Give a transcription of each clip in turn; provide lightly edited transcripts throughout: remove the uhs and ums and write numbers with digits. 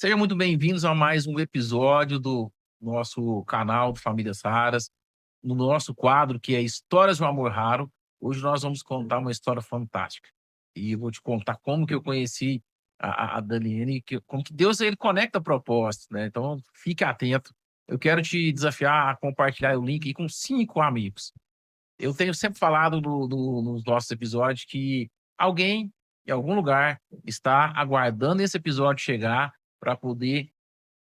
Sejam muito bem-vindos a mais um episódio do nosso canal do Famílias Raras, no nosso quadro que é Histórias de um Amor Raro. Hoje nós vamos contar uma história fantástica. E eu vou te contar como que eu conheci a Daniele, como que Deus ele conecta propósitos, né? Então fique atento. Eu quero te desafiar a compartilhar o link aí com 5 amigos. Eu tenho sempre falado nos nossos episódios que alguém, em algum lugar, está aguardando esse episódio chegar para poder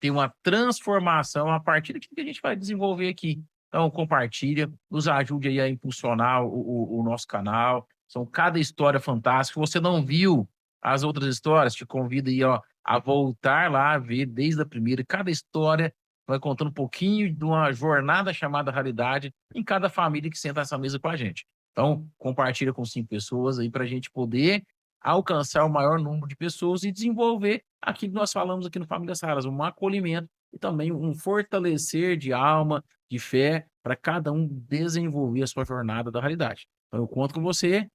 ter uma transformação a partir daquilo que a gente vai desenvolver aqui. Então, compartilha, nos ajude aí a impulsionar o nosso canal. São cada história fantástica. Se você não viu as outras histórias, te convido aí, ó, a voltar lá, a ver desde a primeira. Cada história vai contando um pouquinho de uma jornada chamada realidade em cada família que senta nessa mesa com a gente. Então, compartilha com 5 pessoas aí para a gente poder alcançar o maior número de pessoas e desenvolver aquilo que nós falamos aqui no Famílias Raras, um acolhimento e também um fortalecer de alma, de fé, para cada um desenvolver a sua jornada da realidade. Então eu conto com você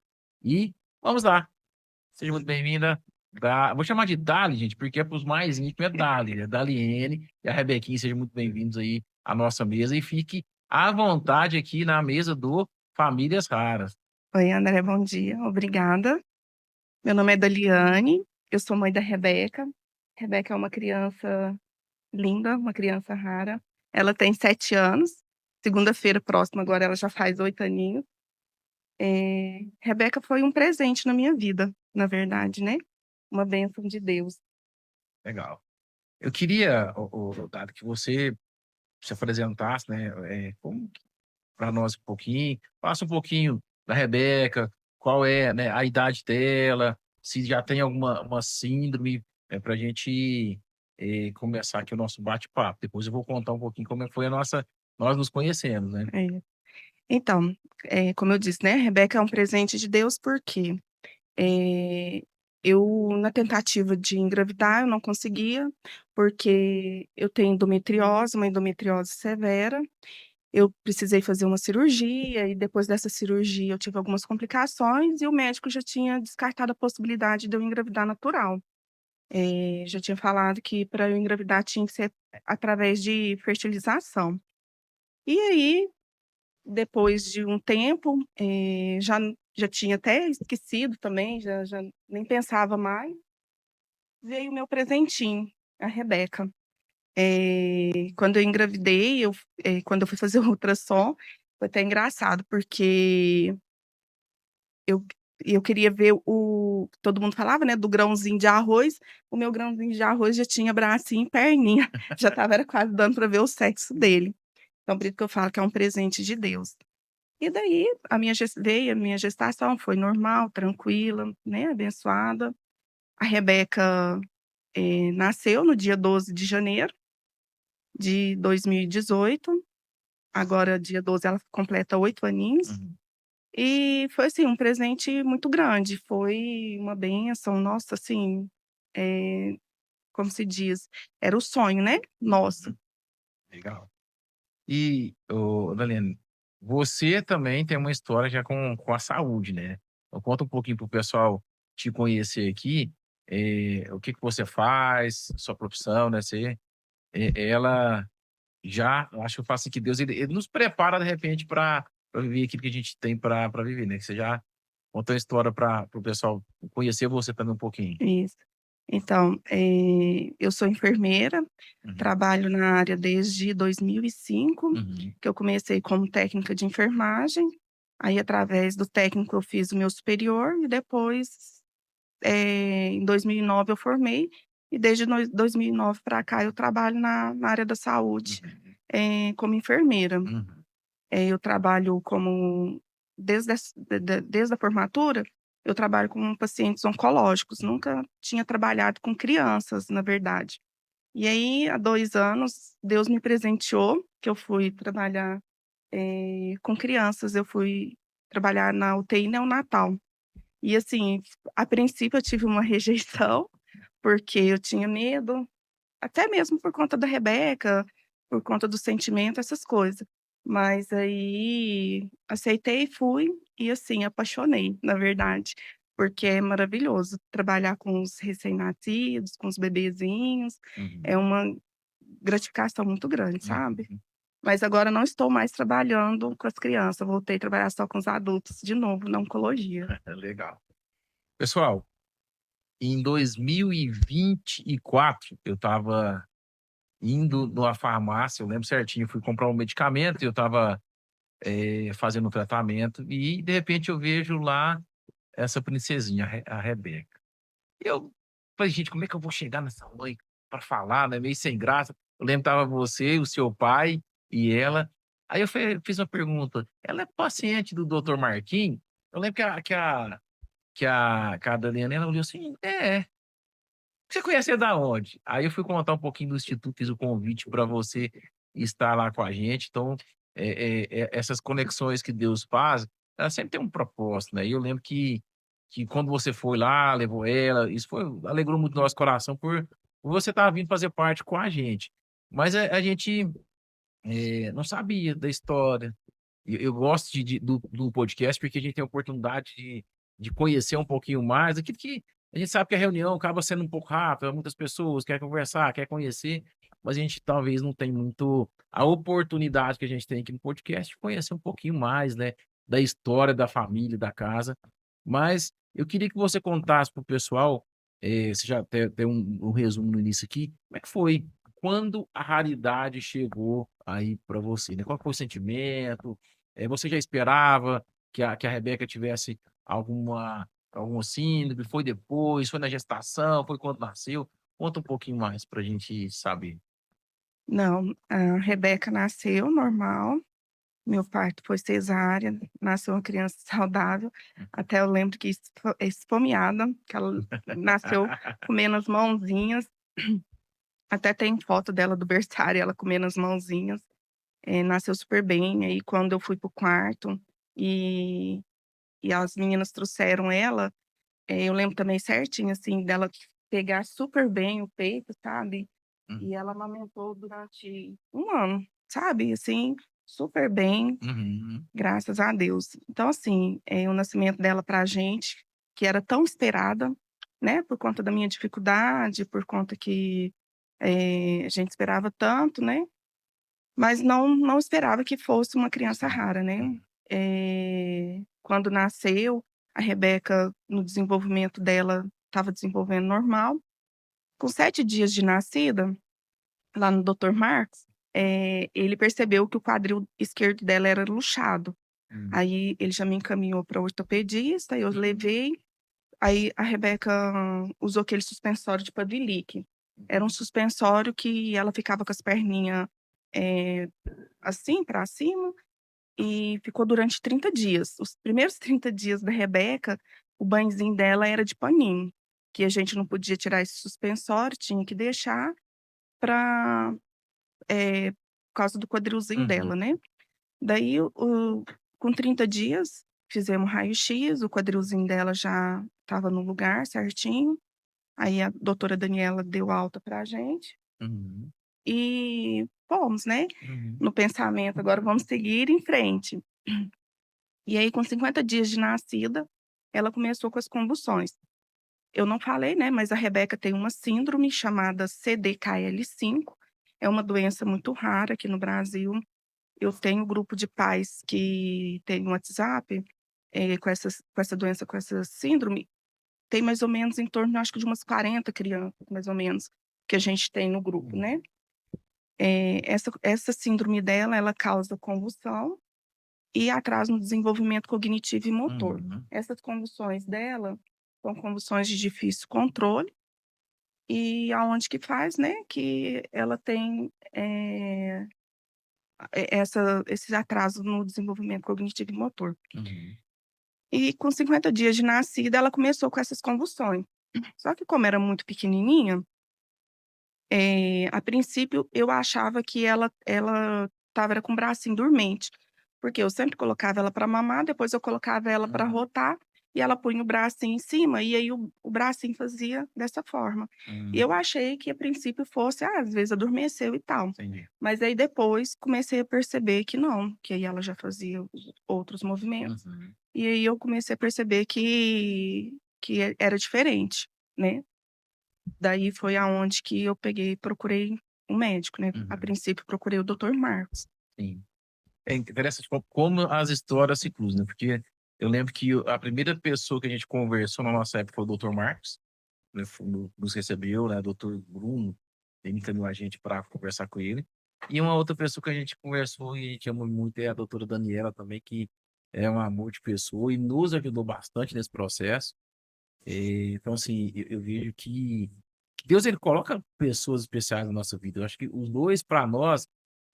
e vamos lá. Seja muito bem-vinda. Vou chamar de Dali, gente, porque é para os mais íntimos, é Dali, é Daliene e a Rebequinha, sejam muito bem-vindos aí à nossa mesa e fique à vontade aqui na mesa do Famílias Raras. Oi, André, bom dia. Obrigada. Meu nome é Daliane, eu sou mãe da Rebeca. Rebeca é uma criança linda, uma criança rara. Ela tem 7 anos. Segunda-feira próxima, agora ela já faz 8 aninhos. Rebeca foi um presente na minha vida, na verdade, né? Uma bênção de Deus. Legal. Eu queria, Dado, que você se apresentasse, né, como para nós um pouquinho, passa um pouquinho da Rebeca, qual é, né, a idade dela, se já tem alguma uma síndrome, para a gente, começar aqui o nosso bate-papo. Depois eu vou contar um pouquinho como é que foi a nossa nós nos conhecemos, né. É. Então, como eu disse, né, Rebeca é um presente de Deus, porque Eh, eu, na tentativa de engravidar, eu não conseguia, porque eu tenho endometriose, uma endometriose severa. Eu precisei fazer uma cirurgia e depois dessa cirurgia eu tive algumas complicações e o médico já tinha descartado a possibilidade de eu engravidar natural. Já tinha falado que para eu engravidar tinha que ser através de fertilização. E aí, depois de um tempo, já tinha até esquecido também, já nem pensava mais. Veio o meu presentinho, a Rebeca. Quando eu engravidei, quando eu fui fazer o ultrassom, foi até engraçado, porque eu eu queria ver todo mundo falava, né, do grãozinho de arroz, o meu grãozinho de arroz já tinha bracinho e perninha, já estava era quase dando para ver o sexo dele. Então por isso que eu falo que é um presente de Deus. E daí a minha gestação foi normal, tranquila, né, abençoada. A Rebeca nasceu no dia 12 de janeiro de 2018, agora dia 12 ela completa 8 aninhos, Uhum. e foi, assim, um presente muito grande, foi uma bênção, nossa, assim, eh, como se diz, era o sonho, né, nosso. Uhum. Legal. E, Daniela, você também tem uma história já com a saúde, né. Então conta um pouquinho para o pessoal te conhecer aqui, o que que você faz, sua profissão, né, você ela já eu acho que eu faço assim que Deus ele nos prepara de repente para viver aquilo que a gente tem para viver, né, que você já contou a história para o pessoal conhecer você também um pouquinho. Isso. Então, eu sou enfermeira, Uhum, trabalho na área desde 2005, uhum, que eu comecei como técnica de enfermagem, aí através do técnico eu fiz o meu superior e depois, em 2009 eu formei, e desde 2009 para cá eu trabalho na área da saúde, uhum, como enfermeira. uhum, Eu trabalho como desde a formatura, eu trabalho com pacientes oncológicos, uhum. nunca tinha trabalhado com crianças, na verdade. E aí, há 2 anos, Deus me presenteou, que eu fui trabalhar, com crianças, eu fui trabalhar na UTI neonatal. E assim, a princípio eu tive uma rejeição, porque eu tinha medo, até mesmo por conta da Rebeca, por conta do sentimento, essas coisas. Mas aí aceitei, fui e, assim, apaixonei, na verdade. porque é maravilhoso trabalhar com os recém-nascidos, com os bebezinhos, é Uhum, uma gratificação muito grande, sabe. uhum. Mas agora não estou mais trabalhando com as crianças, voltei a trabalhar só com os adultos de novo na oncologia. É legal. Pessoal, em 2024, eu estava indo numa farmácia, eu lembro certinho, fui comprar um medicamento, eu estava, fazendo um tratamento e, de repente, eu vejo lá essa princesinha, a Rebeca. E eu falei: "Gente, como é que eu vou chegar nessa mãe para falar, né", meio sem graça. Eu lembro que estava você, o seu pai e ela. Aí eu fiz uma pergunta: "Ela é paciente do doutor Marquinhos?" Eu lembro que a Daniela, ela olhou assim: "É. Você conhece ele da onde?" Aí eu fui contar um pouquinho do instituto, fiz o convite para você estar lá com a gente. Então, essas conexões que Deus faz, ela sempre tem um propósito, né. E eu lembro que quando você foi lá, levou ela, isso alegrou muito o nosso coração por você estar vindo fazer parte com a gente. Mas a gente, não sabia da história. Eu gosto do podcast, porque a gente tem a oportunidade de conhecer um pouquinho mais aquilo que a gente sabe que a reunião acaba sendo um pouco rápida, muitas pessoas querem conversar, quer conhecer, mas a gente talvez não tem muito a oportunidade que a gente tem aqui no podcast de conhecer um pouquinho mais, né, da história da família, da casa. Mas eu queria que você contasse para o pessoal, você já deu um resumo no início aqui, como é que foi? Quando a raridade chegou aí para você, né? Qual foi o sentimento? Você já esperava que a Rebeca tivesse alguma síndrome? Foi depois? Foi na gestação? Foi quando nasceu? Conta um pouquinho mais pra gente saber. Não, a Rebeca nasceu normal, meu parto foi cesárea, nasceu uma criança saudável, até eu lembro que esfomeada, que ela nasceu comendo as mãozinhas, até tem foto dela do berçário, ela comendo as mãozinhas, nasceu super bem. Aí quando eu fui para o quarto e e as meninas trouxeram ela, eu lembro também certinho, assim, dela pegar super bem o peito, sabe, Hum, e ela amamentou durante 1 ano, sabe, assim, super bem, uhum, graças a Deus. Então, assim, o nascimento dela pra gente, que era tão esperada, né, por conta da minha dificuldade, por conta que, a gente esperava tanto, né, mas não esperava que fosse uma criança sim. rara, né. Uhum, Quando nasceu, a Rebeca, no desenvolvimento dela, estava desenvolvendo normal. Com 7 dias de nascida, lá no Dr. Marcos, ele percebeu que o quadril esquerdo dela era luxado. hum, Aí ele já me encaminhou para o ortopedista, eu levei, aí a Rebeca usou aquele suspensório de Pavilic. Era um suspensório que ela ficava com as perninhas, eh, assim, para cima, e ficou durante 30 dias. Os primeiros 30 dias da Rebeca, o banhozinho dela era de paninho, que a gente não podia tirar esse suspensório, tinha que deixar pra, por causa do quadrilzinho uhum, dela, né. Daí com 30 dias, fizemos raio-x, o quadrilzinho dela já estava no lugar certinho, aí a doutora Daniela deu alta pra gente, uhum, e fomos, né, uhum, no pensamento: "Agora vamos seguir em frente". E aí, com 50 dias de nascida, ela começou com as convulsões. Eu não falei, né, mas a Rebeca tem uma síndrome chamada CDKL5, é uma doença muito rara aqui no Brasil. Eu tenho grupo de pais que tem no WhatsApp, com essa doença, com essa síndrome, tem mais ou menos em torno, acho que de umas 40 crianças, mais ou menos, que a gente tem no grupo, uhum, né. Essa síndrome dela, ela causa convulsão e atraso no desenvolvimento cognitivo e motor. uhum, Essas convulsões dela são convulsões de difícil controle e aonde que faz, né, que ela tem, esse atraso no desenvolvimento cognitivo e motor. uhum, E com 50 dias de nascida, ela começou com essas convulsões. Só que como era muito pequenininha, a princípio eu achava que ela estava era com o bracinho dormente, porque eu sempre colocava ela para mamar, depois eu colocava ela para uhum, rotar, e ela punha o bracinho em cima, e aí o bracinho fazia dessa forma. E eu achei que a princípio fosse, às vezes adormeceu e tal. entendi. Mas aí depois comecei a perceber que não, que aí ela já fazia os outros movimentos, Uhum, e aí eu comecei a perceber que que era diferente, né. Daí foi aonde que eu peguei e procurei um médico, né. A Uhum. princípio procurei o doutor Marcos. Sim. É interessante como as histórias se cruzam, né, porque eu lembro que a primeira pessoa que a gente conversou na nossa época foi o doutor Marcos, né, nos recebeu, né, doutor Bruno, ele encaminhou a gente para conversar com ele. E uma outra pessoa que a gente conversou e a gente ama muito é a doutora Daniela também, que é um amor de pessoa e nos ajudou bastante nesse processo. Então, assim, eu vejo que Deus ele coloca pessoas especiais na nossa vida. Eu acho que os 2 para nós,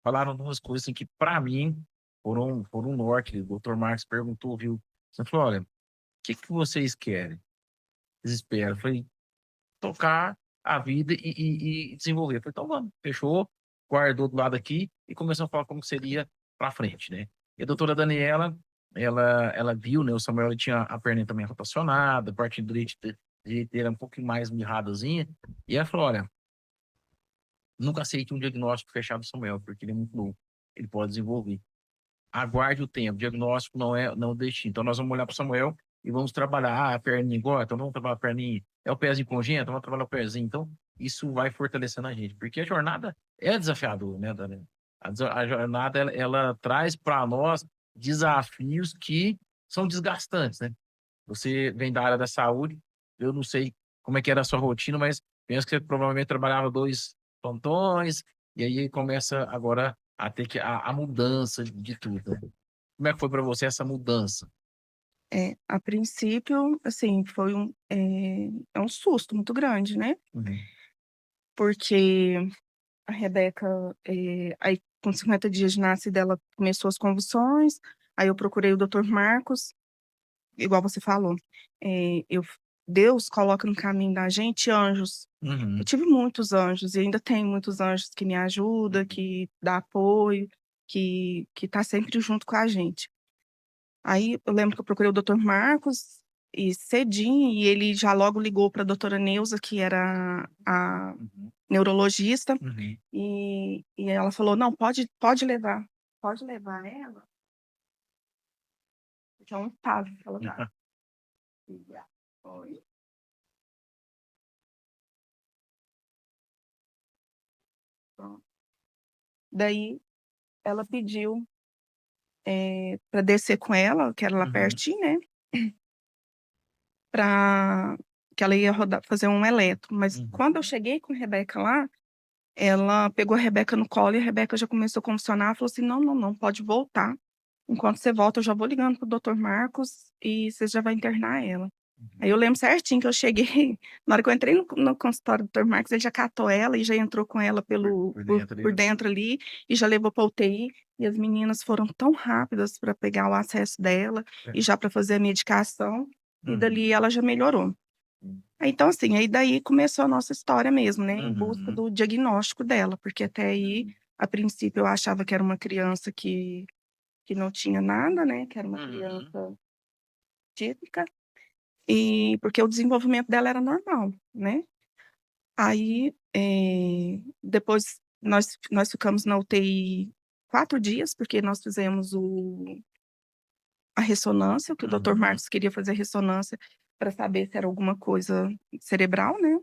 falaram 2 coisas, assim, que para mim foram um norte. O doutor Marcos perguntou, viu, você falou: "Olha, o que que vocês querem? Vocês esperam?" Eu falei: "Tocar a vida e desenvolver." Eu falei: "Então vamos." Fechou, guardou do lado aqui e começamos a falar como que seria para frente, né. E a doutora Daniela, ela viu, né, o Samuel ele tinha a perninha também rotacionada, a parte direita dele era um pouquinho mais mirradazinha, e ela falou: "Olha, nunca aceite um diagnóstico fechado do Samuel, porque ele é muito novo, ele pode desenvolver. Aguarde o tempo, diagnóstico não é o destino. Então nós vamos olhar para o Samuel e vamos trabalhar, a perninha igual, então vamos trabalhar a perninha, é o pezinho congênito, vamos trabalhar o pezinho." Então, isso vai fortalecendo a gente, porque a jornada é desafiadora, né, Dani? A jornada ela traz para nós desafios que são desgastantes, né. Você vem da área da saúde, eu não sei como é que era a sua rotina, mas penso que você provavelmente trabalhava 2 plantões, e aí começa agora a ter que a mudança de tudo, né. Como é que foi para você essa mudança? A princípio, assim, foi é um susto muito grande, né, Uhum, porque a Rebeca, aí com 50 dias de nascida ela começou as convulsões, aí eu procurei o doutor Marcos, igual você falou, eu Deus coloca no caminho da gente anjos. Eu uhum, tive muitos anjos e ainda tenho muitos anjos que me ajudam, uhum, que dá apoio, que tá sempre junto com a gente. Aí eu lembro que eu procurei o doutor Marcos e cedinho, e ele já logo ligou para a doutora Neuza, que era a uhum, neurologista, uhum. e ela falou: "Não, pode levar ela, porque é um impacto que ela dá." Oi? Pronto. Daí ela pediu, pra descer com ela, que era lá Uhum, pertinho, né, pra que ela ia rodar fazer um eletro, mas uhum. quando eu cheguei com a Rebeca lá, ela pegou a Rebeca no colo e a Rebeca já começou a convulsionar, falou assim: "Não, não, não, pode voltar. Enquanto você volta, eu já vou ligando para o doutor Marcos e você já vai internar ela." Aí eu Uhum. lembro certinho que eu cheguei, na hora que eu entrei no consultório do doutor Marcos, ele já catou ela e já entrou com ela Por dentro por ali. dentro ali, e já levou pra UTI, e as meninas foram tão rápidas para pegar o acesso dela, É. e já para fazer a medicação, e dali Uhum, ela já melhorou. hum, Então assim, aí daí começou a nossa história mesmo, né, em busca uhum, do diagnóstico dela, porque até aí, uhum, a princípio eu achava que era uma criança que não tinha nada, né, que era uma uhum, criança típica, e porque o desenvolvimento dela era normal, né. Aí, depois nós ficamos na UTI 4 dias, porque nós fizemos a ressonância, que o doutor uhum, Marcos queria fazer ressonância para saber se era alguma coisa cerebral, né.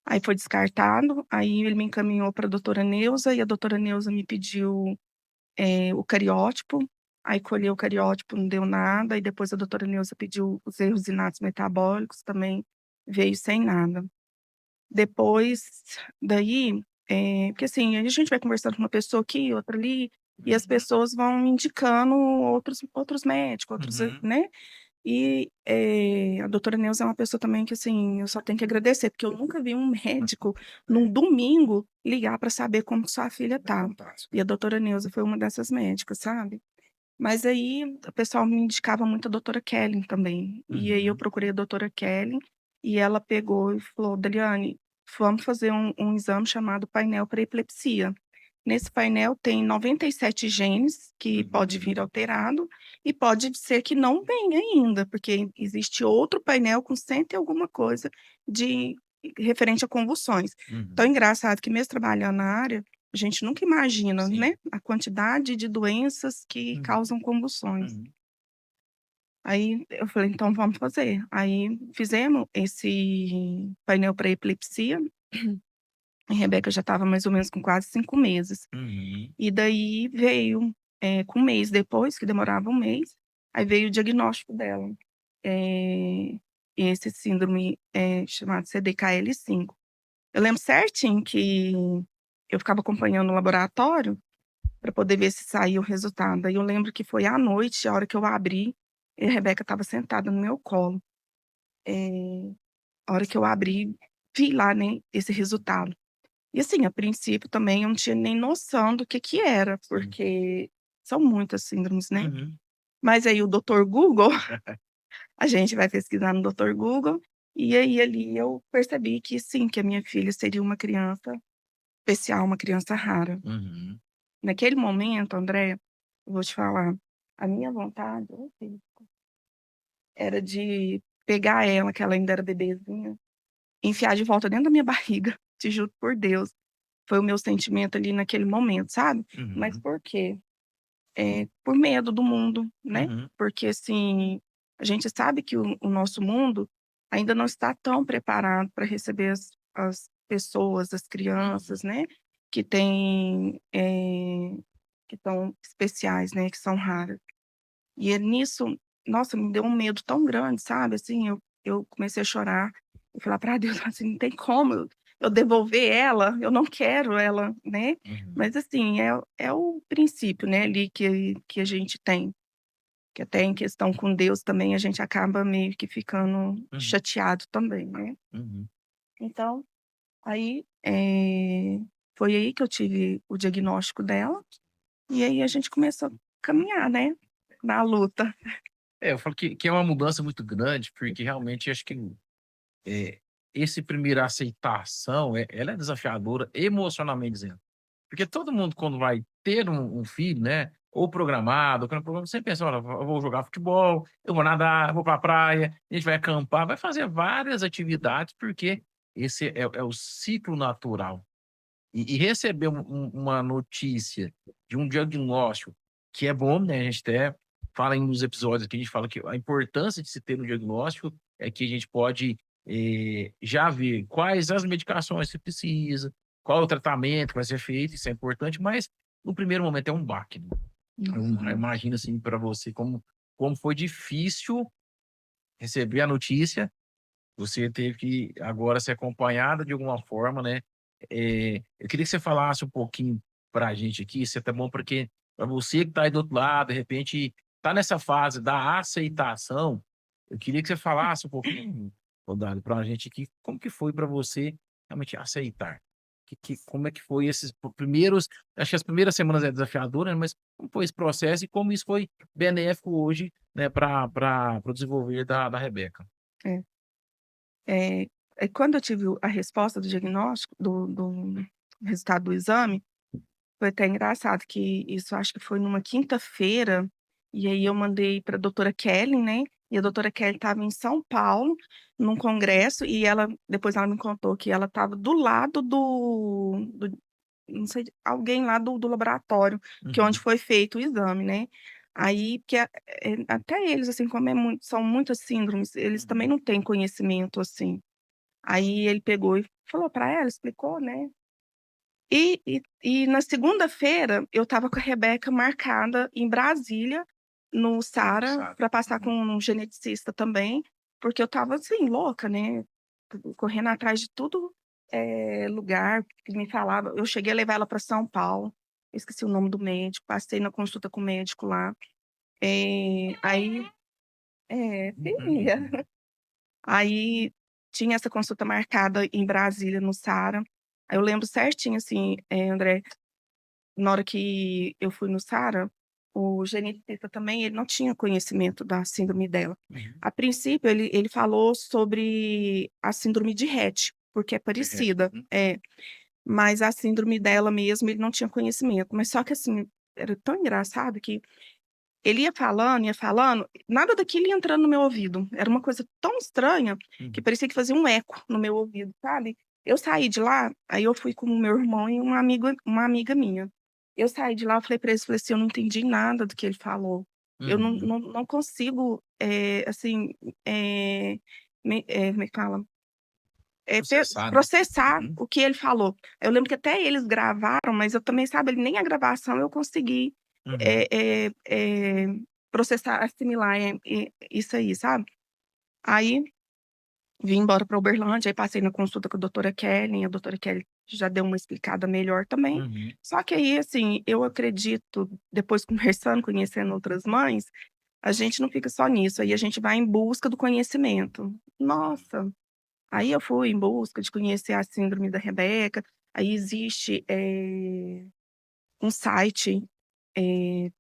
Aí foi descartado, aí ele me encaminhou para a doutora Neuza, e a doutora Neuza me pediu, o cariótipo, aí colheu o cariótipo, não deu nada, e depois a doutora Neuza pediu os erros inatos metabólicos, também veio sem nada. Depois daí, porque assim, a gente vai conversando com uma pessoa aqui, outra ali, e as uhum, pessoas vão indicando outros médicos, uhum. né. E, a doutora Neuza é uma pessoa também que, assim, eu só tenho que agradecer, porque eu nunca vi um médico, num É, domingo, ligar para saber como que sua filha é tá. fantástico. E a doutora Neuza foi uma dessas médicas, sabe. Mas aí o pessoal me indicava muito a doutora Kellen também. E aí eu Uhum, procurei a doutora Kellen, e ela pegou e falou: "Daliane, vamos fazer um exame chamado painel para epilepsia. Nesse painel tem 97 genes que pode uhum. vir alterado e pode ser que não venha ainda, porque existe outro painel com cento e alguma coisa de referente a convulsões." Então é Uhum. engraçado que mesmo trabalhando na área, a gente nunca imagina, Sim. né, a quantidade de doenças que Uhum, causam convulsões. uhum. Aí eu falei: "Então vamos fazer". Aí fizemos esse painel para epilepsia, a Rebeca já estava mais ou menos com quase 5 meses. Uhum. E daí veio, com 1 mês depois, que demorava 1 mês, aí veio o diagnóstico dela. Eh, esse síndrome, chamado CDKL5. Eu lembro certinho que eu ficava acompanhando o laboratório para poder ver se saía o resultado. Aí eu lembro que foi à noite, a hora que eu abri, e a Rebeca estava sentada no meu colo. Eh, a hora que eu abri, vi lá, né, esse resultado. E assim, a princípio também eu não tinha nem noção do que era, Sim. porque são muitas síndromes, né. Uhum. Mas aí o doutor Google, a gente vai pesquisar no doutor Google, e aí ali eu percebi que sim, que a minha filha seria uma criança especial, uma criança rara. Uhum. Naquele momento, André, eu vou te falar, a minha vontade, ô filho, era de pegar ela, que ela ainda era bebezinha, enfiar de volta dentro da minha barriga, te juro por Deus. Foi o meu sentimento ali naquele momento, sabe. Mas Uhum. por quê? Por medo do mundo, né. Uhum. Porque, assim, a gente sabe que o nosso mundo ainda não está tão preparado para receber as pessoas, as Uhum. crianças, né, que têm, que estão especiais, né, que são raras. E é nisso, nossa, me deu um medo tão grande, sabe, assim, eu comecei a chorar e falar para Deus, assim: "Não tem como eu devolver ela, eu não quero ela", né. Uhum. Mas assim, é o princípio, né, ali que a gente tem, que até em questão com Deus também a gente acaba meio que ficando Uhum. chateado também, né. Uhum. Então, aí, foi aí que eu tive o diagnóstico dela, e aí a gente começou a caminhar, né, na luta. É, eu falo que é uma mudança muito grande, porque realmente acho que, eh, esse primeira aceitação, ela é desafiadora emocionalmente dizendo. Porque todo mundo quando vai ter um filho, né, ou programado, ou que não é programado, sempre pensa: "Olha, eu vou jogar futebol, eu vou nadar, eu vou pra praia, a gente vai acampar", vai fazer várias atividades, porque esse é o ciclo natural. E receber uma notícia de um diagnóstico que é bom, né, a gente até fala em uns episódios que a gente fala que a importância de se ter um diagnóstico é que a gente pode, já ver quais as medicações que precisa, qual o tratamento que vai ser feito, isso é importante, mas no primeiro momento é um baque, né. Eu Uhum. imagino, assim, para você como foi difícil receber a notícia, você teve que agora ser acompanhada de alguma forma, né. Eu queria que você falasse um pouquinho pra gente aqui, isso é até bom porque para você que tá aí do outro lado, de repente, tá nessa fase da aceitação, eu queria que você falasse um pouquinho, Rodolfo, pra gente aqui, como que foi para você realmente aceitar? Como é que foi esses primeiros, acho que as primeiras semanas é desafiadora, né, mas como foi esse processo e como isso foi benéfico hoje, né, para o desenvolver da Rebeca? É. Eh, quando eu tive a resposta do diagnóstico, do resultado do exame, foi até engraçado que isso acho que foi numa quinta-feira, e aí eu mandei para a doutora Kelly, né, e a doutora Kelly estava em São Paulo, num congresso, e ela depois ela me contou que ela estava do lado do não sei, alguém lá do laboratório, que é onde Uhum, foi feito o exame, né. Aí que até eles, assim, como são muitas síndromes, eles também uhum, não têm conhecimento, assim. Aí ele pegou e falou para ela, explicou, né. E na segunda-feira eu estava com a Rebeca marcada em Brasília, no Sara, sabe. para passar com Uhum, um geneticista também, porque eu estava, assim, louca, né, correndo atrás de tudo, lugar que me falava. Eu cheguei a levar ela para São Paulo, eu esqueci o nome do médico, passei na consulta com o médico lá, aí uhum, filha. Aí tinha essa consulta marcada em Brasília, no Sara. Aí eu lembro certinho, assim, André, na hora que eu fui no Sara, o geneticista também, ele não tinha conhecimento da síndrome dela. uhum. A princípio, ele falou sobre a síndrome de Rett, porque é Derrete. parecida. Uhum, Mas a síndrome dela mesmo, ele não tinha conhecimento. Mas só que, assim, era tão engraçado que ele ia falando, nada daquilo ia entrando no meu ouvido. Era uma coisa tão estranha, que uhum, parecia que fazia um eco no meu ouvido, sabe. Eu saí de lá, aí eu fui com o meu irmão e uma amiga minha. Eu saí de lá, eu falei pra eles, falei assim: "Eu não entendi nada do que ele falou. Eu não uhum, não não consigo, assim, como é que fala? Processar, né? Processar Uhum, o que ele falou. Eu lembro que até eles gravaram, mas eu também, sabe, nem a gravação eu consegui, uhum, eh eh eh, processar, assimilar, isso aí, sabe. Aí vim embora para Uberlândia, aí passei na consulta com a doutora Kelly, a doutora Kelly já deu uma explicada melhor também. uhum, Só que aí, assim, eu acredito, depois conversando, conhecendo outras mães, a gente não fica só nisso, aí a gente vai em busca do conhecimento. Nossa, aí eu fui em busca de conhecer a síndrome da Rebeca, aí existe, um site,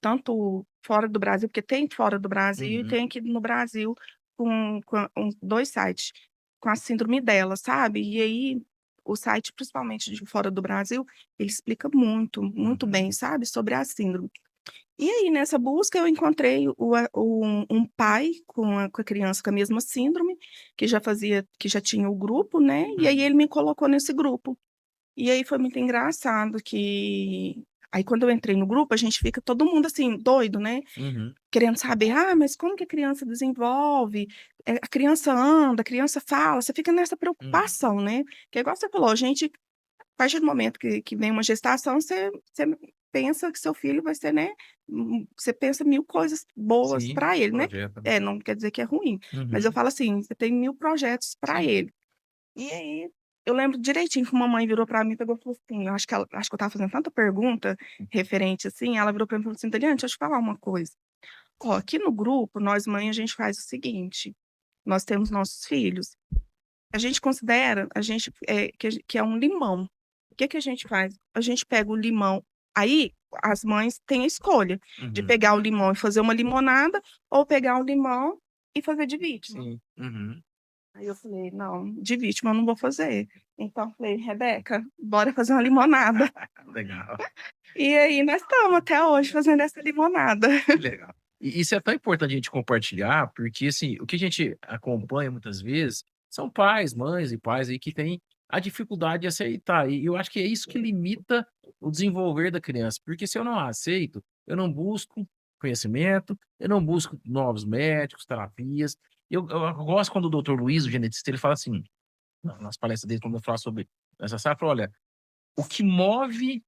tanto fora do Brasil, porque tem fora do Brasil e uhum, tem aqui no Brasil, com 2 sites, com a síndrome dela, sabe. E aí, o site, principalmente de fora do Brasil, ele explica muito, muito uhum, bem, sabe, sobre a síndrome. E aí, nessa busca, eu encontrei um pai com a criança com a mesma síndrome, que já tinha o grupo, né, e aí uhum, ele me colocou nesse grupo. E aí foi muito engraçado que aí quando eu entrei no grupo, a gente fica todo mundo, assim, doido, né, uhum, querendo saber: "Ah, mas como que a criança desenvolve? A criança anda, a criança fala", você fica nessa uhum, preocupação, né, que é igual você falou, a gente a partir do momento que vem uma gestação, você pensa que seu filho vai ser, né, você pensa 1000 coisas boas sim, para ele, né. projeta, né? É, não quer dizer que é ruim, mas eu Uhum, falo assim, você tem 1000 projetos para sim, ele. E aí, eu lembro direitinho que uma mãe virou pra mim e pegou e falou assim, eu acho que eu estava fazendo tanta pergunta referente, assim, ela virou pra mim e falou assim: "Deliane, deixa eu te falar uma coisa, ó, aqui no grupo, nós mãe, a gente faz o seguinte, nós temos nossos filhos, a gente considera, que é um limão. O que que a gente faz? A gente pega o limão, aí as mães têm a escolha de uhum, pegar o limão e fazer uma limonada ou pegar o limão e fazer de vítima". sim, uhum. Aí eu falei: "Não, de vítima eu não vou fazer". Então eu falei: "Rebeca, bora fazer uma limonada". Legal, E aí nós estamos até hoje fazendo essa limonada. que legal. E isso é tão importante a gente compartilhar, porque, assim, o que a gente acompanha muitas vezes são pais, mães e pais aí que têm a dificuldade de aceitar, e eu acho que é isso que limita o desenvolver da criança, porque se eu não aceito, eu não busco conhecimento, eu não busco novos médicos, terapias. Eu gosto quando o doutor Luiz, o geneticista, ele fala assim, nas palestras dele, quando eu falo sobre essa safra, olha, o que move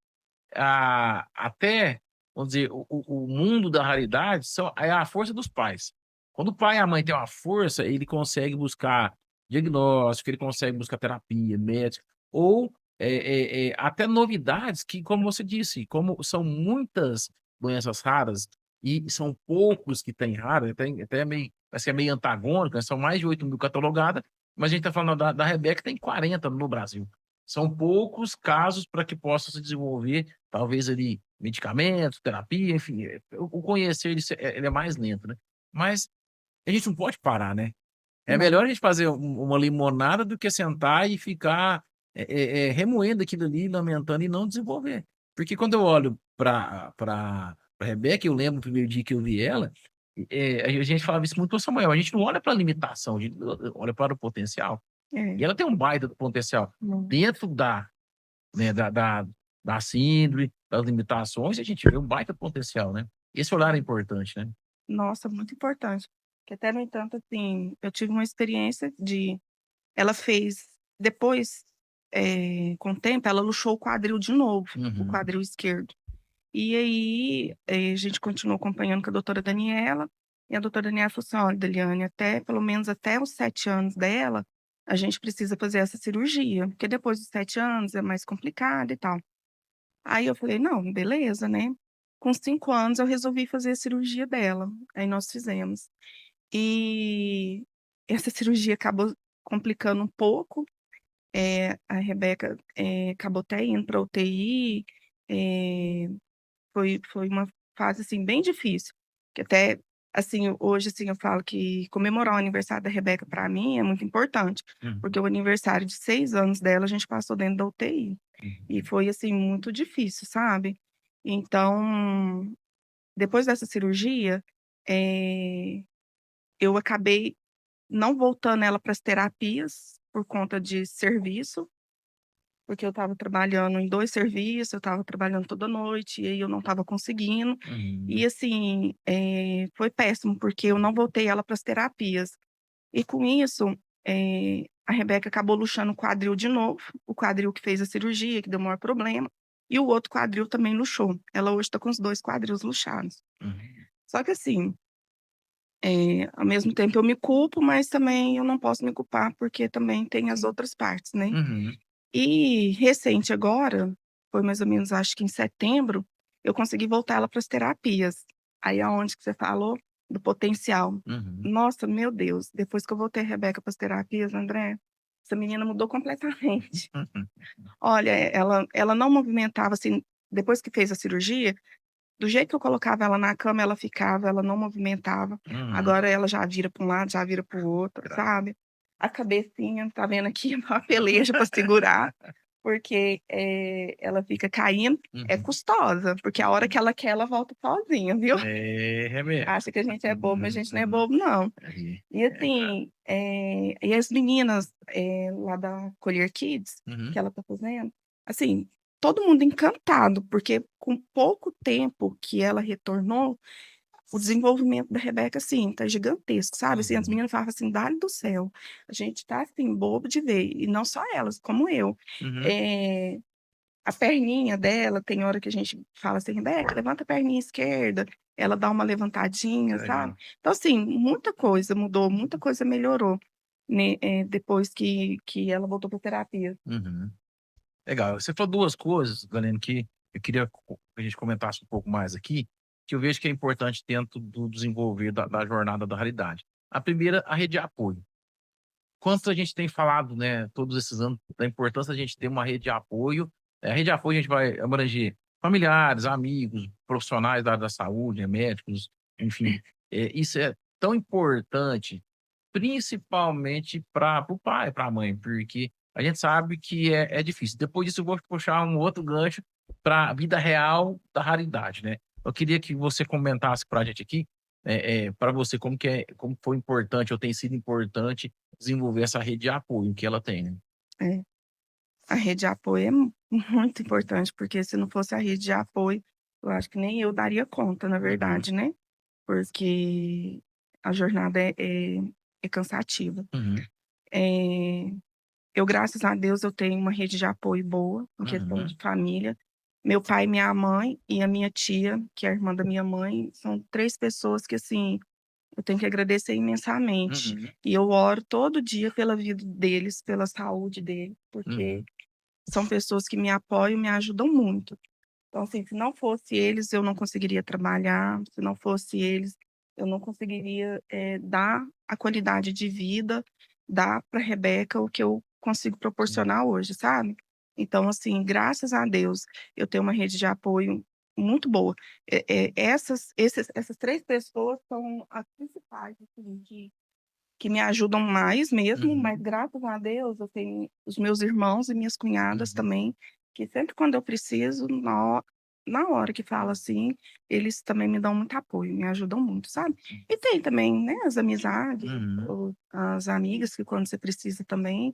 até, vamos dizer, o mundo da raridade é a força dos pais. Quando o pai e a mãe têm uma força, ele consegue buscar diagnóstico, ele consegue buscar terapia, médico, ou, até novidades que, como você disse, como são muitas doenças raras e são poucos que têm rara, até meio parece que é meio antagônico, né, são mais de 8.000 catalogadas, mas a gente está falando da Rebeca, tem 40 no Brasil. São poucos casos para que possa se desenvolver, talvez ali, medicamentos, terapia, enfim, o conhecer ele é mais lento, né. Mas a gente não pode parar, né. É Não. melhor a gente fazer uma limonada do que sentar e ficar, remoendo aquilo ali, lamentando e não desenvolver. Porque quando eu olho pra Rebeca, eu lembro o primeiro dia que eu vi ela, a gente falava isso muito com Samuel, a gente não olha pra limitação, a gente olha para o potencial. É, E ela tem um baita do potencial não. dentro né, da síndrome, das limitações, a gente vê um baita potencial, né. Esse olhar é importante, né. Nossa, muito importante. Que até, no entanto, assim, eu tive uma experiência de ela fez depois, com o tempo, ela luxou o quadril de novo, o Uhum, quadril esquerdo. E aí, a gente continuou acompanhando com a doutora Daniela, e a doutora Daniela falou assim: "Olha, Deliane, até pelo menos até os 7 anos dela, a gente precisa fazer essa cirurgia, porque depois dos 7 anos é mais complicado e tal". Aí eu falei: "Não, beleza, né". Com 5 anos eu resolvi fazer a cirurgia dela, aí nós fizemos. E essa cirurgia acabou complicando um pouco, a Rebeca, acabou até indo pra UTI, eh foi uma fase, assim, bem difícil, que até, assim, hoje, assim, eu falo que comemorar o aniversário da Rebeca pra mim é muito importante, porque uhum, o aniversário de 6 anos dela a gente passou dentro da UTI, e uhum. foi, assim, muito difícil, sabe. Então, depois dessa cirurgia, eh, eu acabei não voltando ela para as terapias, por conta de serviço, porque eu estava trabalhando em 2 serviços, eu estava trabalhando toda noite, e aí eu não estava conseguindo. E Uhum, assim, foi péssimo, porque eu não voltei ela para as terapias. E com isso, a Rebeca acabou luxando o quadril de novo, o quadril que fez a cirurgia, que deu o maior problema, e o outro quadril também luxou. Ela hoje está com os 2 quadris luxados. uhum, Só que assim, ao mesmo tempo eu me culpo, mas também eu não posso me culpar, porque também tem as outras partes, né. uhum, E recente agora, foi mais ou menos acho que em setembro, eu consegui voltar ela para as terapias. Aí aonde que você falou do potencial. uhum, Nossa, meu Deus, depois que eu voltei a Rebeca para as terapias, André, essa menina mudou completamente. uhum, Olha, ela não movimentava, assim, depois que fez a cirurgia, do jeito que eu colocava ela na cama, ela ficava, ela não movimentava. uhum. Agora ela já vira para um lado, já vira para o outro, sabe. A cabecinha, tá vendo aqui, uma peleja para segurar, porque, ela fica caindo. É Uhum. custosa, porque a hora que ela quer, ela volta sozinha, viu. É, Rebeca. Acha que a gente é bobo, mas a gente não é Uhum. bobo não. Aí. E assim, e as meninas, lá da Colher Kids, Uhum, que ela tá fazendo, assim, todo mundo encantado, porque com pouco tempo que ela retornou, o desenvolvimento da Rebeca, assim, tá gigantesco, sabe, assim, as uhum, meninas falavam assim: "Dale do céu, a gente tá, assim, bobo de ver", e não só elas, como eu. uhum, Eh, a perninha dela, tem hora que a gente fala assim: "Rebeca, levanta a perninha esquerda", ela dá uma que levantadinha, sabe. legal. Então, assim, muita coisa mudou, muita coisa melhorou, né, depois que ela voltou pra terapia. Uhum. Legal. Você falou 2 coisas, Galene, que eu queria que a gente comentasse um pouco mais aqui, que eu vejo que é importante dentro do desenvolver da jornada da realidade. A primeira, a rede de apoio. Quanto a gente tem falado, né, todos esses anos, da importância da gente ter uma rede de apoio. A rede de apoio a gente vai abranger familiares, amigos, profissionais da área da saúde, né, médicos, enfim. Isso é tão importante, principalmente para o pai, para a mãe, porque a gente sabe que é difícil. Depois disso eu vou puxar um outro gancho para a vida real da raridade, né. Eu queria que você comentasse para a gente aqui, pra você como foi importante ou tem sido importante desenvolver essa rede de apoio que ela tem, né. É, a rede de apoio é muito importante, porque se não fosse a rede de apoio, eu acho que nem eu daria conta, na Uhum, verdade, né, porque a jornada é cansativa. uhum, Eh Eu, graças a Deus, eu tenho uma rede de apoio boa, em questão de uhum, família. Meu pai, minha mãe e a minha tia, que é a irmã da minha mãe, são 3 pessoas que, assim, eu tenho que agradecer imensamente. uhum, E eu oro todo dia pela vida deles, pela saúde deles, porque uhum, são pessoas que me apoiam e me ajudam muito. Então, assim, se não fosse eles, eu não conseguiria trabalhar, se não fosse eles, eu não conseguiria, dar a qualidade de vida, dar para Rebeca o que eu consigo sim. proporcionar hoje, sabe. Então, assim, graças a Deus, eu tenho uma rede de apoio muito boa. Essas 3 pessoas são as principais, assim, que me ajudam mais mesmo, mas Uhum, graças a Deus eu tenho os meus irmãos e minhas cunhadas uhum, também, que sempre quando eu preciso, na hora que fala assim, eles também me dão muito apoio, me ajudam muito, sabe. E tem também, né, as amizades, uhum. ou as amigas que quando você precisa também,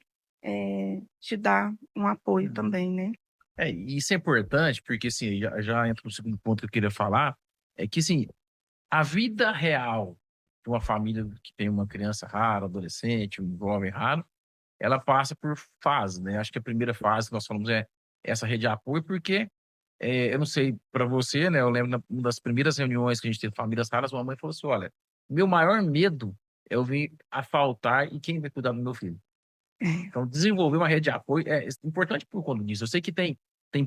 te dá um apoio Uhum. também, né. E isso é importante, porque, assim, já entra no segundo ponto que eu queria falar, é que, assim, a vida real de uma família que tem uma criança rara, adolescente, um jovem raro, ela passa por fases, né. Acho que a primeira fase que nós falamos é essa rede de apoio, porque, eu não sei para você, né, eu lembro na uma das primeiras reuniões que a gente teve famílias raras, uma mãe falou assim: "Olha, meu maior medo é eu vir a faltar e quem vai cuidar do meu filho?". É, Então desenvolver uma rede de apoio é importante por conta disso. Eu sei que tem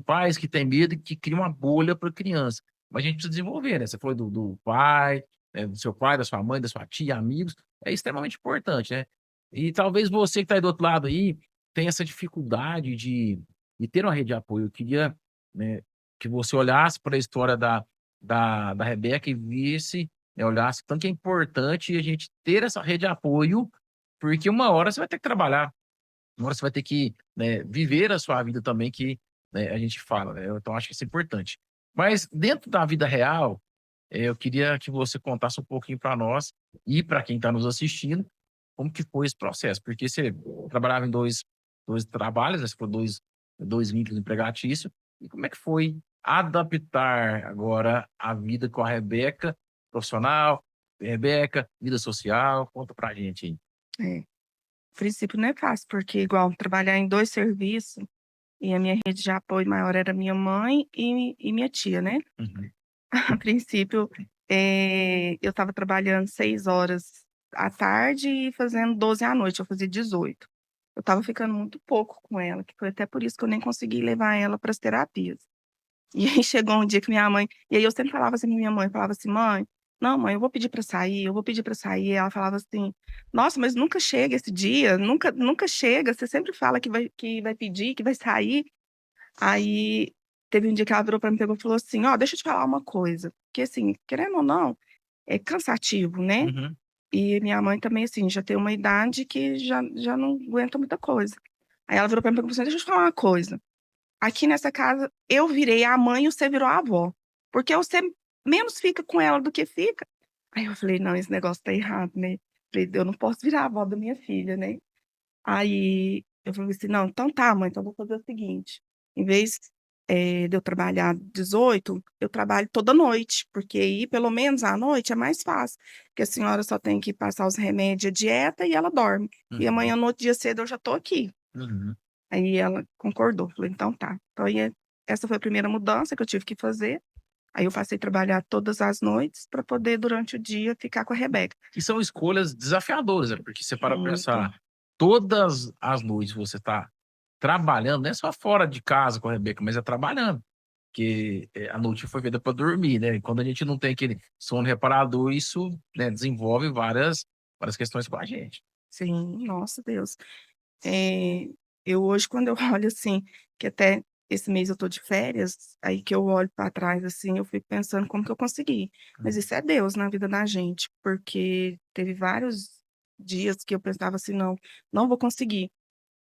pais que têm medo e que criam uma bolha para criança, mas a gente precisa desenvolver, né. Você falou do pai, do seu pai, da sua mãe, da sua tia, amigos, é extremamente importante, né. E talvez você que está aí do outro lado aí, tenha essa dificuldade de ter uma rede de apoio. Eu queria, né, que você olhasse para a história da Rebeca e visse, né, olhasse tanto que é importante a gente ter essa rede de apoio, porque uma hora você vai ter que trabalhar. Uma hora você vai ter que, né, viver a sua vida também que, né, a gente fala, né, então acho que isso é importante. Mas dentro da vida real, eu queria que você contasse um pouquinho para nós e para quem está nos assistindo, como que foi esse processo, porque você trabalhava em dois trabalhos, né, você falou 2 dois vínculos empregatícios. E como é que foi adaptar agora a vida com a Rebeca, profissional, Rebeca, vida social? Conta pra gente aí. É. A princípio não é fácil, porque igual trabalhar em 2 serviços, e a minha rede de apoio maior era minha mãe e minha tia, né. Uhum, A princípio, eu estava trabalhando 6 horas à tarde e fazendo 12 à noite, eu fazia 18. Eu estava ficando muito pouco com ela, que foi até por isso que eu nem consegui levar ela para as terapias. E aí chegou um dia que minha mãe e aí eu sempre falava assim pra minha mãe, falava assim: "Mãe, não mãe, eu vou pedir pra sair, eu vou pedir pra sair". E ela falava assim: "Nossa, mas nunca chega esse dia, nunca chega, você sempre fala que vai pedir, que vai sair". Aí teve um dia que ela virou pra mim, pegou e falou assim: "Ó, deixa eu te falar uma coisa, porque assim, querendo ou não, é cansativo, né". uhum, E minha mãe também, assim, já tem uma idade que já não aguenta muita coisa. Aí ela virou pra mim e pegou e falou assim: "Deixa eu te falar uma coisa, aqui nessa casa, eu virei a mãe e você virou a avó, porque você menos fica com ela do que fica". Aí eu falei: "Não, esse negócio tá errado, né". Falei: "Eu não posso virar a avó da minha filha, né". Aí eu falei assim: "Não, então tá mãe, então eu vou fazer o seguinte, em vez, de eu trabalhar 18, eu trabalho toda noite, porque aí pelo menos à noite é mais fácil, porque a senhora só tem que passar os remédios, a dieta e ela dorme. E uhum, amanhã no outro dia cedo eu já tô aqui". uhum. Aí ela concordou, falou: "Então tá". Então aí essa foi a primeira mudança que eu tive que fazer, aí eu passei a trabalhar todas as noites para poder durante o dia ficar com a Rebeca. E são escolhas desafiadoras, né, porque você para pra Muito. pensar, todas as noites você está trabalhando, não é só fora de casa com a Rebeca, mas é trabalhando, porque, a noite foi feita para dormir, né, e quando a gente não tem aquele sono reparador, isso, né, desenvolve várias questões com a gente. Sim, nossa Deus. Eh, eu hoje quando eu olho, assim, que até esse mês eu tô de férias, aí que eu olho para trás, assim, eu fico pensando como que eu consegui. Mas Uhum, isso é Deus na vida da gente, porque teve vários dias que eu pensava assim: "Não, não vou conseguir".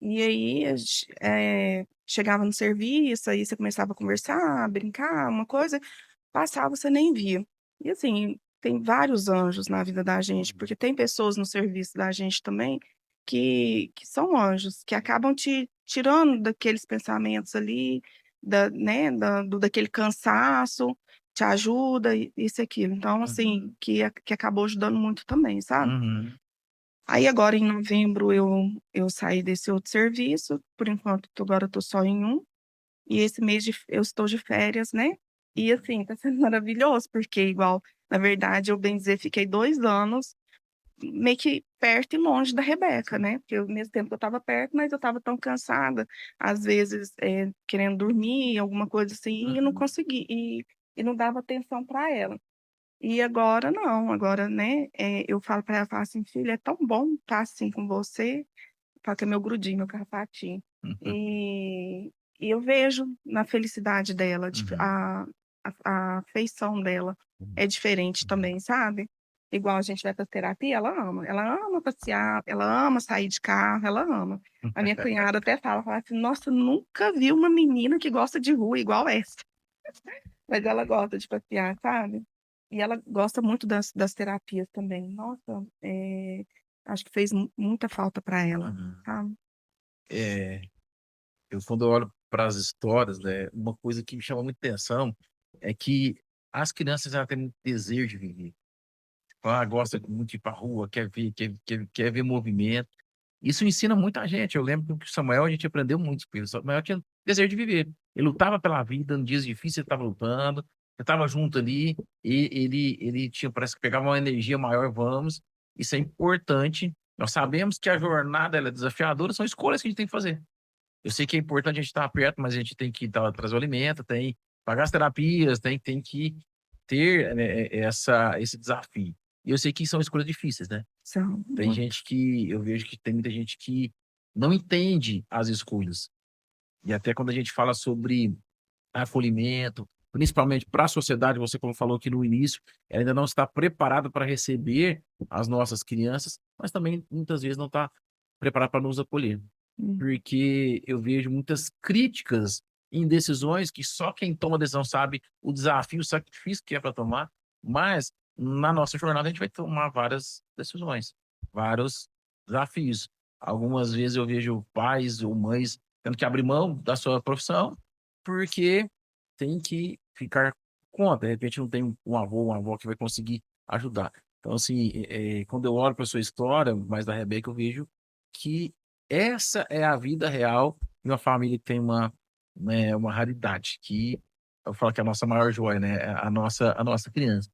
E aí chegava no serviço, aí você começava a conversar, brincar, uma coisa, passava, você nem via. E assim, tem vários anjos na vida da gente, uhum, porque tem pessoas no serviço da gente também que são anjos, que acabam te tirando daqueles pensamentos ali, daquele cansaço, te ajuda, isso e aquilo. Então, uhum, assim, que acabou ajudando muito também, sabe. uhum, Aí agora em novembro eu saí desse outro serviço, por enquanto agora eu tô só em um, e esse mês eu estou de férias, né, e assim, tá sendo maravilhoso, porque igual, na verdade, eu bem dizer, fiquei 2 anos meio que perto e longe da Rebeca, né, porque ao mesmo tempo que eu estava perto, mas eu estava tão cansada, às vezes, querendo dormir, alguma coisa assim, e eu não uhum. consegui e não dava atenção para ela. E agora não, agora, né, eu falo para ela, falo assim: "Filha, é tão bom estar assim com você", falo que é meu grudinho, meu carrapatinho. Uhum, E e eu vejo na felicidade dela, uhum, a afeição dela uhum, é diferente uhum. também, sabe. Igual a gente vai pra terapia, ela ama passear, ela ama sair de carro, ela ama. A minha cunhada até fala assim: "Nossa, nunca vi uma menina que gosta de rua igual essa". Mas ela gosta de passear, sabe. E ela gosta muito das terapias também. Nossa, acho que fez muita falta para ela, Uhum. sabe. É, eu quando eu olho para as histórias, né, uma coisa que me chama muita atenção é que as crianças elas têm muito desejo de viver. Ah, gosta muito de ir pra rua, quer ver movimento. Isso ensina muita gente. Eu lembro que o Samuel a gente aprendeu muito com ele. O Samuel tinha desejo de viver. Ele lutava pela vida, em dias difíceis ele estava lutando, eu estava junto ali, e ele tinha parece que pegava uma energia maior, vamos, isso é importante. Nós sabemos que a jornada ela é desafiadora, são escolhas que a gente tem que fazer. Eu sei que é importante a gente estar perto, mas a gente tem que dar trazer o alimento, tem que pagar as terapias, tem que ter, né, esse desafio. E eu sei que são escolhas difíceis, né. São Tem muito. gente que eu vejo que tem muita gente que não entende as escolhas. E até quando a gente fala sobre acolhimento, principalmente para a sociedade, você como falou aqui no início, ela ainda não está preparada para receber as nossas crianças, mas também muitas vezes não está preparada para nos acolher. Hum, Porque eu vejo muitas críticas em decisões que só quem toma decisão sabe o desafio, o sacrifício que é para tomar, mas na nossa jornada a gente vai tomar várias decisões, vários desafios. Algumas vezes eu vejo pais ou mães tendo que abrir mão da sua profissão, porque tem que ficar com conta. De repente não tem um avô, uma avó que vai conseguir ajudar. Então, assim, quando eu olho para sua história, mais da Rebeca, eu vejo que essa é a vida real de uma família que tem uma raridade, que eu falo que é a nossa maior joia, né? É a nossa criança.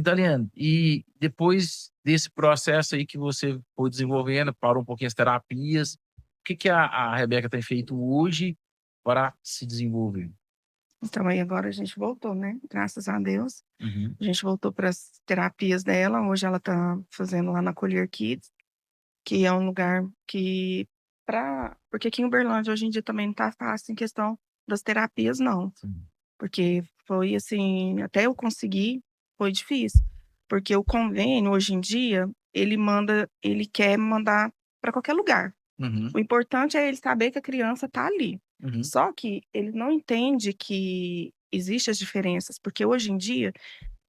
Daliane, e depois desse processo aí que você foi desenvolvendo, parou um pouquinho as terapias, o que que a Rebeca tem feito hoje para se desenvolver? Então aí agora a gente voltou, né, graças a Deus. Uhum, A gente voltou para as terapias dela, hoje ela tá fazendo lá na Colher Kids, que é um lugar que porque aqui em Uberlândia hoje em dia também não tá fácil em questão das terapias não, sim. porque foi assim, até eu conseguir, foi difícil, porque o convênio hoje em dia, ele quer mandar para qualquer lugar. Uhum, O importante é ele saber que a criança tá ali. uhum. Só que ele não entende que existe as diferenças, porque hoje em dia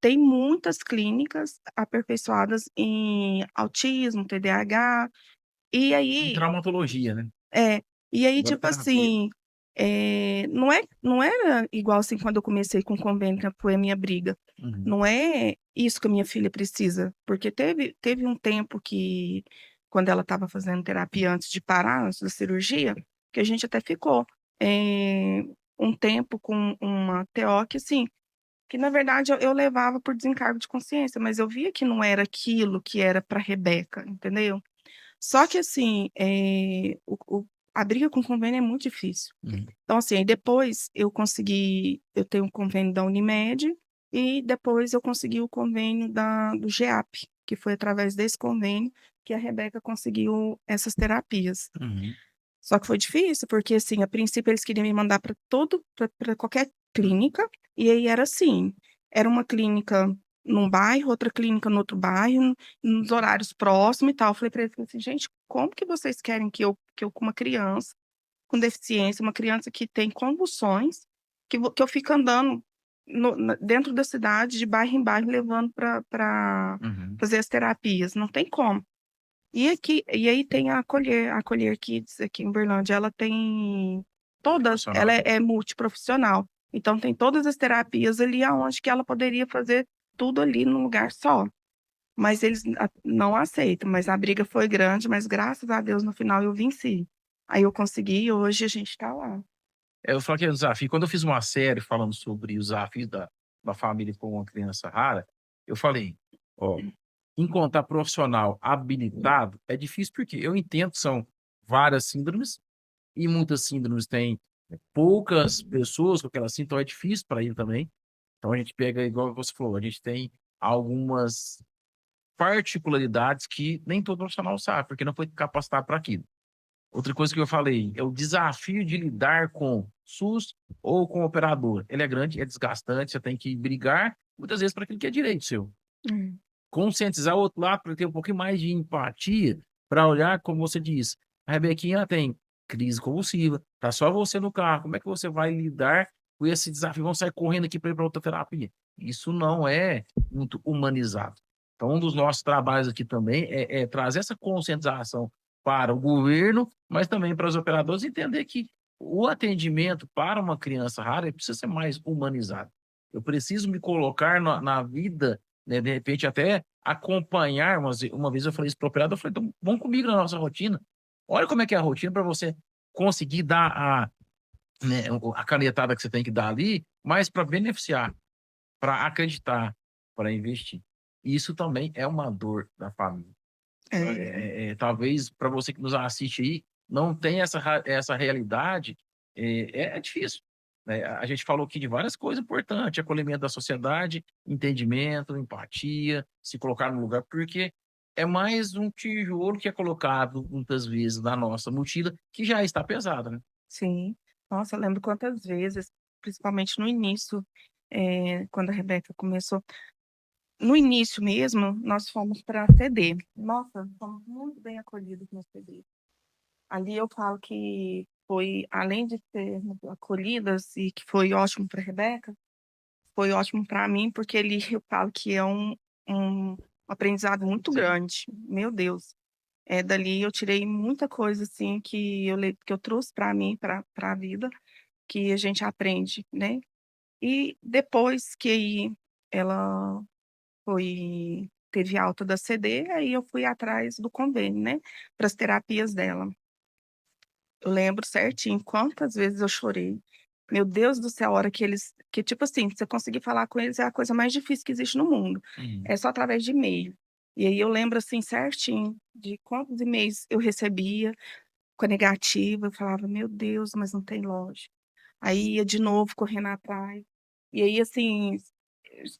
tem muitas clínicas aperfeiçoadas em autismo, TDAH, e Em aí traumatologia, né? é, e aí Agora tipo terapia. assim, não era igual, assim, quando eu comecei com o convênio, que foi a minha briga. Uhum, Não é isso que a minha filha precisa, porque teve um tempo que, quando ela estava fazendo terapia antes de parar, antes da cirurgia, que a gente até ficou, um tempo com uma TO que, assim, que na verdade eu levava por desencargo de consciência, mas eu via que não era aquilo que era para Rebeca, entendeu? Só que assim, a briga com o convênio é muito difícil. uhum. Então assim, aí depois eu tenho um convênio da Unimed, e depois eu consegui o convênio do GEAP, que foi através desse convênio que a Rebeca conseguiu essas terapias. Uhum. Só que foi difícil, porque assim, a princípio eles queriam me mandar para qualquer clínica, e aí era assim, era uma clínica num bairro, outra clínica no outro bairro, nos horários próximos e tal. Eu falei para eles assim: "Gente, como que vocês querem que eu com uma criança com deficiência, uma criança que tem convulsões, que eu fico andando dentro da cidade, de bairro em bairro, levando para Uhum. fazer as terapias? Não tem como". E aí tem a Colher Kids aqui em Uberlândia, ela tem ela Multiprofissional. é multiprofissional, então tem todas as terapias ali, aonde que ela poderia fazer tudo ali num lugar só, mas eles não aceitam, mas a briga foi grande, mas graças a Deus no final eu venci. Aí eu consegui e hoje a gente tá lá. Eu falo que é um desafio. Quando eu fiz uma série falando sobre os desafios da família com uma criança rara, eu falei: "Ó, encontrar profissional habilitado é difícil, porque eu entendo que são várias síndromes e muitas síndromes têm poucas pessoas com aquela síndrome, então é difícil para ele também. Então a gente pega, igual você falou, a gente tem algumas particularidades que nem todo profissional sabe, porque não foi capacitado para aquilo. Outra coisa que eu falei é o desafio de lidar com SUS ou com operador. Ele é grande, é desgastante, você tem que brigar, muitas vezes, para aquilo que é direito seu. Hum. Conscientizar o outro lado para ter um pouquinho mais de empatia, para olhar, como você disse, a Rebequinha tem crise convulsiva, tá só você no carro, como é que você vai lidar com esse desafio? Vamos sair correndo aqui para ir para outra terapia. Isso não é muito humanizado. Então, um dos nossos trabalhos aqui também é trazer essa conscientização para o governo, mas também para os operadores, entender que o atendimento para uma criança rara ele precisa ser mais humanizado. Eu preciso me colocar na vida, né, de repente até acompanhar. Uma vez eu falei isso para o operador, eu falei: "Então vão comigo na nossa rotina, olha como é que é a rotina para você conseguir dar né, a canetada que você tem que dar ali, mas para beneficiar, para acreditar, para investir". Isso também é uma dor da família. É, Talvez para você que nos assiste aí, não tem essa realidade, é difícil, né. A gente falou aqui de várias coisas importantes: acolhimento da sociedade, entendimento, empatia, se colocar no lugar, porque é mais um tijolo que é colocado muitas vezes na nossa mochila, que já está pesada, né. sim. Nossa, eu lembro quantas vezes, principalmente no início, quando a Rebeca começou. No início mesmo, nós fomos para CD. Nossa, fomos muito bem acolhidos no CD. Ali eu falo que foi, além de sermos acolhidas e que foi ótimo para Rebeca, foi ótimo para mim, porque ali eu falo que é um aprendizado muito grande. Meu Deus. Dali eu tirei muita coisa, assim, que eu trouxe para mim, para a vida, que a gente aprende, né. E depois que aí ela teve alta da CD, aí eu fui atrás do convênio, né, para as terapias dela. Eu lembro certinho quantas vezes eu chorei. Meu Deus do céu, a hora que tipo assim, você conseguir falar com eles é a coisa mais difícil que existe no mundo, Uhum. é só através de e-mail. E aí eu lembro, assim, certinho de quantos e-mails eu recebia com a negativa, eu falava: "Meu Deus, mas não tem lógica". Aí ia de novo correndo atrás, e aí, assim,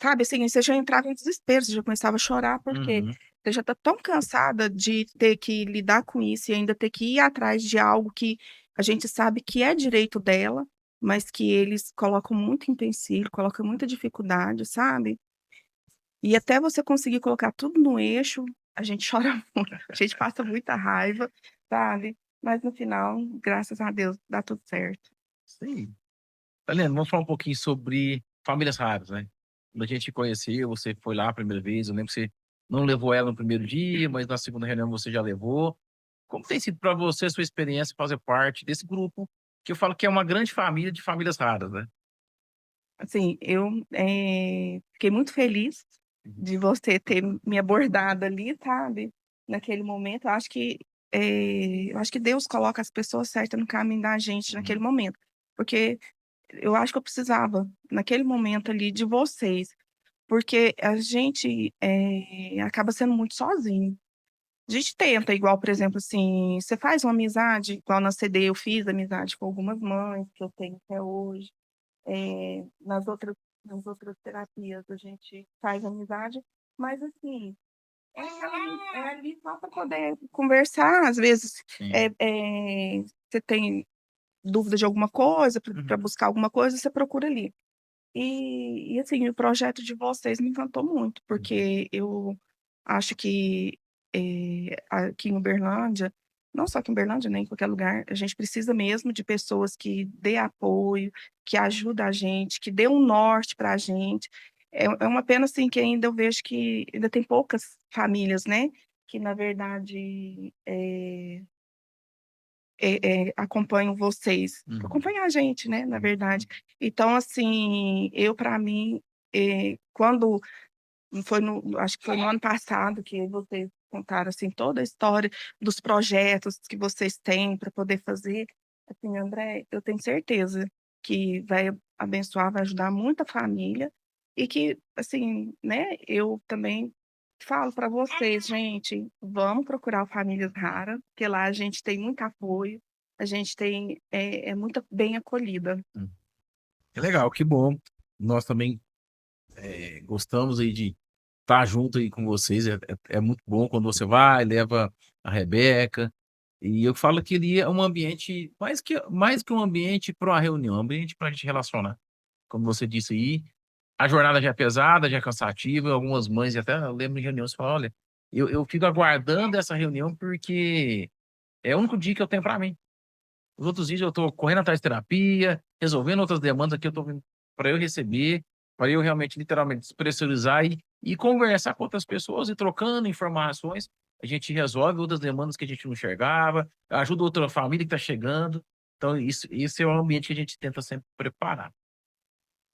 sabe, assim, você já entrava em desespero, você já começava a chorar, porque Uhum. você já tá tão cansada de ter que lidar com isso e ainda ter que ir atrás de algo que a gente sabe que é direito dela, mas que eles colocam muito empecilho, colocam muita dificuldade, sabe. E até você conseguir colocar tudo no eixo, a gente chora muito, a gente passa muita raiva, sabe, mas no final, graças a Deus, dá tudo certo. Sim. Helena, vamos falar um pouquinho sobre famílias raras, né. Quando a gente te conheceu, você foi lá a primeira vez, eu lembro que você não levou ela no primeiro dia, mas na segunda reunião você já levou. Como tem sido para você a sua experiência fazer parte desse grupo, que eu falo que é uma grande família de famílias raras, né? Assim, eu, fiquei muito feliz Uhum. de você ter me abordado ali, sabe, naquele momento. Eu acho que Deus coloca as pessoas certas no caminho da gente naquele Uhum. momento, porque eu acho que eu precisava, naquele momento ali, de vocês, porque a gente, acaba sendo muito sozinho. A gente tenta, igual, por exemplo, assim, você faz uma amizade, igual na CD eu fiz amizade com algumas mães que eu tenho até hoje. Nas outras terapias a gente faz amizade, mas assim, é ali só para poder conversar, às vezes, Sim. você tem dúvida de alguma coisa, para Uhum. buscar alguma coisa, você procura ali. Assim, o projeto de vocês me encantou muito, Uhum. porque eu acho que, aqui em Uberlândia, não só aqui em Uberlândia, né, em qualquer lugar, a gente precisa mesmo de pessoas que dê apoio, que ajuda a gente, que dê um norte para a gente. É uma pena, assim, que ainda eu vejo que ainda tem poucas famílias, né, que na verdade, acompanham vocês, Uhum. acompanham a gente, né, na Uhum. verdade. Então, assim, eu para mim, quando foi acho que foi no ano passado que vocês contaram, assim, toda a história dos projetos que vocês têm para poder fazer, assim, André, eu tenho certeza que vai abençoar, vai ajudar muita família e que, assim, né, eu também falo para vocês: "Gente, vamos procurar o Famílias Rara, porque lá a gente tem muito apoio, a gente tem é muito bem acolhida". Hum. Que legal, que bom. Nós também, gostamos aí de estar junto aí com vocês, é muito bom quando você vai, leva a Rebeca, e eu falo que ali é um ambiente mais que um ambiente para uma reunião, é um ambiente para a gente relacionar. Como você disse aí, a jornada já é pesada, já é cansativa, algumas mães até eu lembro em reuniões falam: "Olha, eu fico aguardando essa reunião porque é o único dia que eu tenho para mim. Os outros dias eu tô correndo atrás de terapia, resolvendo outras demandas aqui, eu tô vendo para eu receber, para eu realmente, literalmente, despressurizar e conversar com outras pessoas e trocando informações, a gente resolve outras demandas que a gente não enxergava, ajuda outra família que está chegando. Então isso é o ambiente que a gente tenta sempre preparar.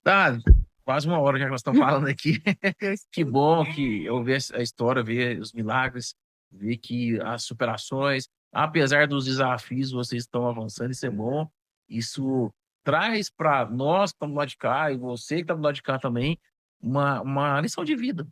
Tá, quase uma hora já que nós estamos falando aqui. Eu Que sei. bom que eu ver a história, ver os milagres, ver que as superações, apesar dos desafios, vocês estão avançando, isso é bom. Isso traz para nós que estamos do lado de cá e você que está do lado de cá também, uma lição de vida.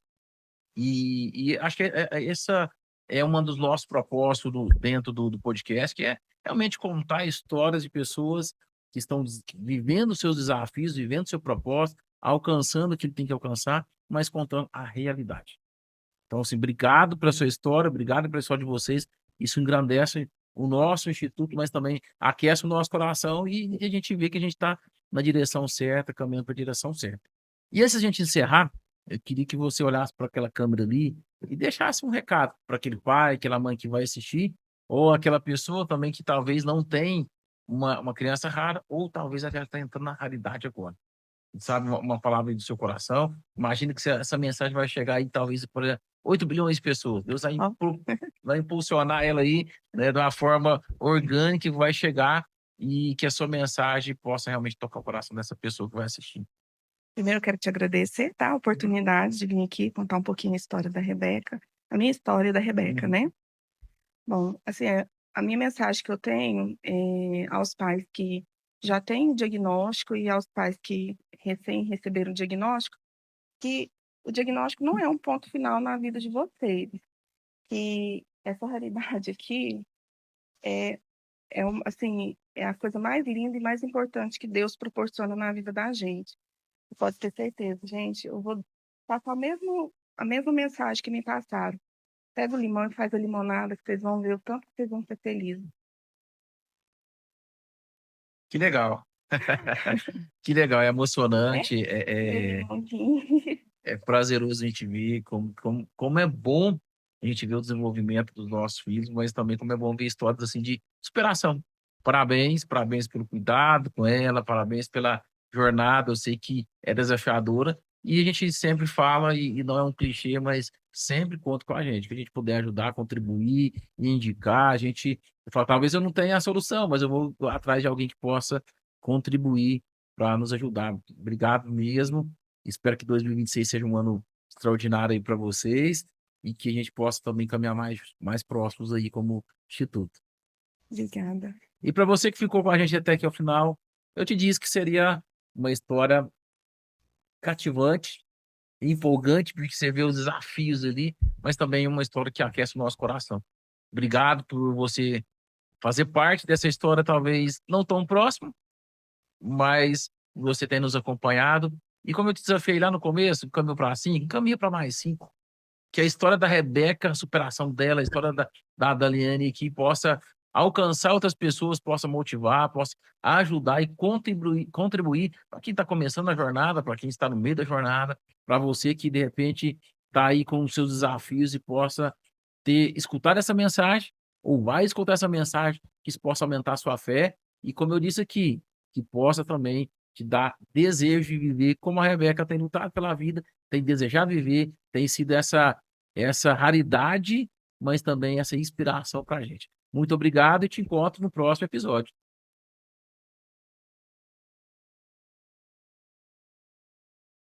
E acho que essa é uma dos nossos propósitos dentro do podcast, que é realmente contar histórias de pessoas que estão vivendo seus desafios, vivendo seu propósito, alcançando o que tem que alcançar, mas contando a realidade. Então, assim, obrigado pela sua história, obrigado pela história de vocês. Isso engrandece o nosso instituto, mas também aquece o nosso coração e a gente vê que a gente está na direção certa, caminhando para a direção certa. E antes da gente encerrar, eu queria que você olhasse para aquela câmera ali e deixasse um recado para aquele pai, aquela mãe que vai assistir, ou aquela pessoa também que talvez não tem uma criança rara, ou talvez ela está entrando na raridade agora. Sabe, uma palavra aí do seu coração. Imagina que essa mensagem vai chegar aí, talvez, 8 bilhões de pessoas. Deus vai, Ó, vai impulsionar ela aí, né, de uma forma orgânica que vai chegar e que a sua mensagem possa realmente tocar o coração dessa pessoa que vai assistir. primeiro eu quero te agradecer, tá, a oportunidade de vir aqui contar um pouquinho a história da Rebeca, a minha história da Rebeca, Uhum. né. Bom, assim, a minha mensagem que eu tenho, aos pais que já têm o diagnóstico e aos pais que recém receberam o diagnóstico, que o diagnóstico não é um ponto final na vida de vocês, que essa realidade aqui é assim, é a coisa mais linda e mais importante que Deus proporciona na vida da gente. Você pode ter certeza, gente, eu vou passar o mesmo a mesma mensagem que me passaram. Pega o limão e faz a limonada que vocês vão ver o tanto que vocês vão ser felizes. Que legal. Que legal, é É, emocionante, meu limãozinho. é prazeroso a gente ver como é bom a gente ver o desenvolvimento dos nossos filhos, mas também como é bom ver histórias, assim, de superação. Parabéns, parabéns pelo cuidado com ela, parabéns pela jornada, eu sei que é desafiadora, e a gente sempre fala, e não é um clichê, mas sempre conta com a gente, que a gente puder ajudar, contribuir, indicar, a gente fala: "Talvez eu não tenha a solução, mas eu vou atrás de alguém que possa contribuir para nos ajudar". Obrigado mesmo. Espero que 2026 seja um ano extraordinário aí para vocês e que a gente possa também caminhar mais próximos aí como instituto. Obrigada. E para você que ficou com a gente até aqui ao final, eu te disse que seria uma história cativante, empolgante, porque você vê os desafios ali, mas também uma história que aquece o nosso coração. Obrigado por você fazer parte dessa história, talvez não tão próxima, mas você tem nos acompanhado. E como eu te desafiei lá no começo, caminho para 5, caminha para mais 5. Que a história da Rebeca, a superação dela, a história da Daliane, que possa alcançar outras pessoas, possa motivar, possa ajudar e contribuir para quem está começando a jornada, para quem está no meio da jornada, para você que de repente está aí com os seus desafios e possa escutar essa mensagem, ou vai escutar essa mensagem, que isso possa aumentar a sua fé, e como eu disse aqui, que possa também te dar desejo de viver como a Rebeca tem lutado pela vida, tem desejado viver, tem sido essa raridade, mas também essa inspiração para a gente. Muito obrigado e te encontro no próximo episódio.